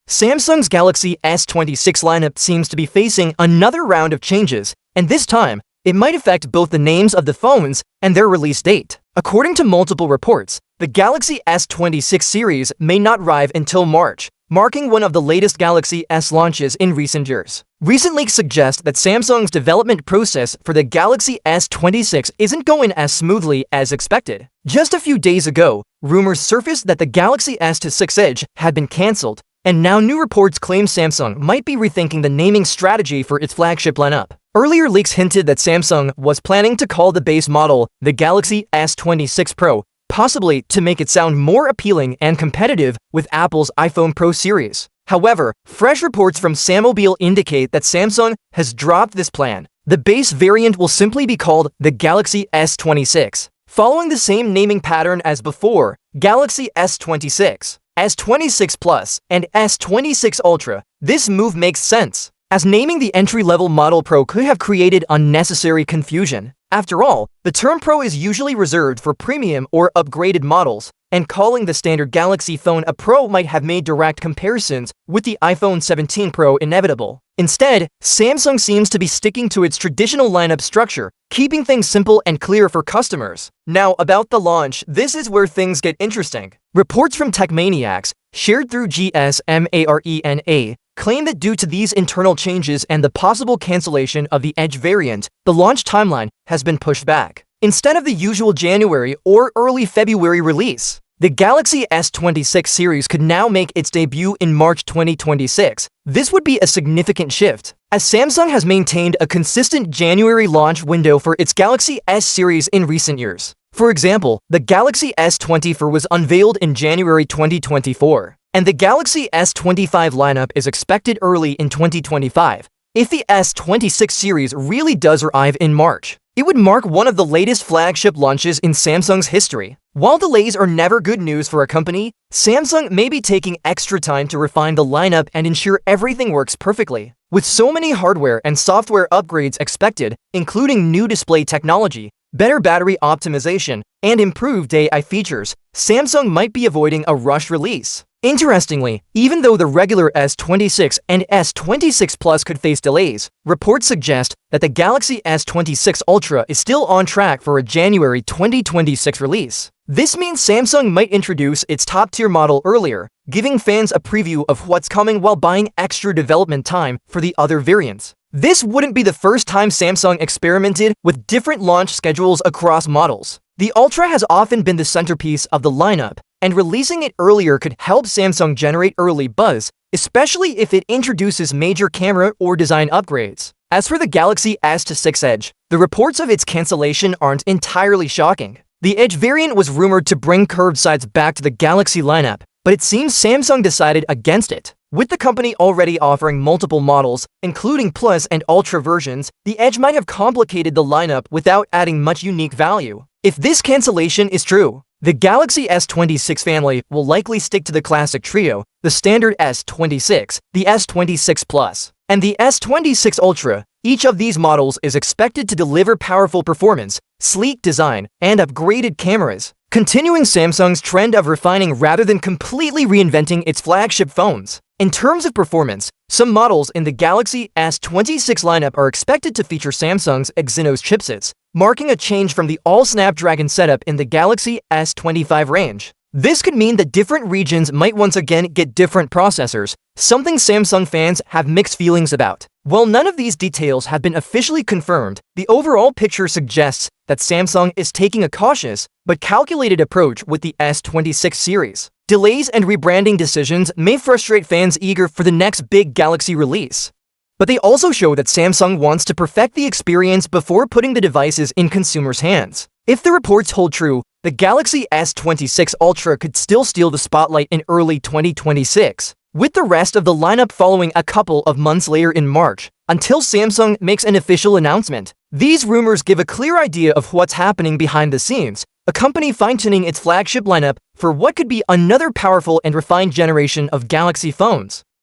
Samsung's Galaxy S26 lineup seems to be facing another round of changes, and this time, it might affect both the names of the phones and their release date. According to multiple reports, the Galaxy S26 series may not arrive until March, marking one of the latest Galaxy S launches in recent years. Recent leaks suggest that Samsung's development process for the Galaxy S26 isn't going as smoothly as expected. Just a few days ago, rumors surfaced that the Galaxy S26 Edge had been cancelled, and now new reports claim Samsung might be rethinking the naming strategy for its flagship lineup. Earlier leaks hinted that Samsung was planning to call the base model the Galaxy S26 Pro, possibly to make it sound more appealing and competitive with Apple's iPhone Pro series. However, fresh reports from Sammobile indicate that Samsung has dropped this plan. The base variant will simply be called the Galaxy S26, following the same naming pattern as before: Galaxy S26, S26 Plus, and S26 Ultra. This move makes sense, as naming the entry-level model Pro could have created unnecessary confusion. After all, the term Pro is usually reserved for premium or upgraded models, and calling the standard Galaxy phone a Pro might have made direct comparisons with the iPhone 17 Pro inevitable. Instead, Samsung seems to be sticking to its traditional lineup structure, keeping things simple and clear for customers. Now, about the launch, this is where things get interesting. Reports from Techmaniacs, shared through GSMARENA, claim that due to these internal changes and the possible cancellation of the Edge variant, the launch timeline has been pushed back. Instead of the usual January or early February release, the Galaxy S26 series could now make its debut in March 2026. This would be a significant shift, as Samsung has maintained a consistent January launch window for its Galaxy S series in recent years. For example, the Galaxy S24 was unveiled in January 2024, and the Galaxy S25 lineup is expected early in 2025. If the S26 series really does arrive in March, it would mark one of the latest flagship launches in Samsung's history. While delays are never good news for a company, Samsung may be taking extra time to refine the lineup and ensure everything works perfectly. With so many hardware and software upgrades expected, including new display technology, better battery optimization, and improved AI features, Samsung might be avoiding a rush release. Interestingly, even though the regular S26 and S26 Plus could face delays, reports suggest that the Galaxy S26 Ultra is still on track for a January 2026 release. This means Samsung might introduce its top-tier model earlier, giving fans a preview of what's coming while buying extra development time for the other variants. This wouldn't be the first time Samsung experimented with different launch schedules across models. The Ultra has often been the centerpiece of the lineup, and releasing it earlier could help Samsung generate early buzz, especially if it introduces major camera or design upgrades. As for the Galaxy S26 Edge, the reports of its cancellation aren't entirely shocking. The Edge variant was rumored to bring curved sides back to the Galaxy lineup, but it seems Samsung decided against it. With the company already offering multiple models, including Plus and Ultra versions, the Edge might have complicated the lineup without adding much unique value. If this cancellation is true, the Galaxy S26 family will likely stick to the classic trio: the standard S26, the S26 Plus, and the S26 Ultra. Each of these models is expected to deliver powerful performance, sleek design, and upgraded cameras, continuing Samsung's trend of refining rather than completely reinventing its flagship phones. In terms of performance, some models in the Galaxy S26 lineup are expected to feature Samsung's Exynos chipsets, marking a change from the all-Snapdragon setup in the Galaxy S25 range. This could mean that different regions might once again get different processors, something Samsung fans have mixed feelings about. While none of these details have been officially confirmed, the overall picture suggests that Samsung is taking a cautious but calculated approach with the S26 series. Delays and rebranding decisions may frustrate fans eager for the next big Galaxy release, but they also show that Samsung wants to perfect the experience before putting the devices in consumers' hands. If the reports hold true, the Galaxy S26 Ultra could still steal the spotlight in early 2026, with the rest of the lineup following a couple of months later in March, until Samsung makes an official announcement. These rumors give a clear idea of what's happening behind the scenes, a company fine-tuning its flagship lineup for what could be another powerful and refined generation of Galaxy phones.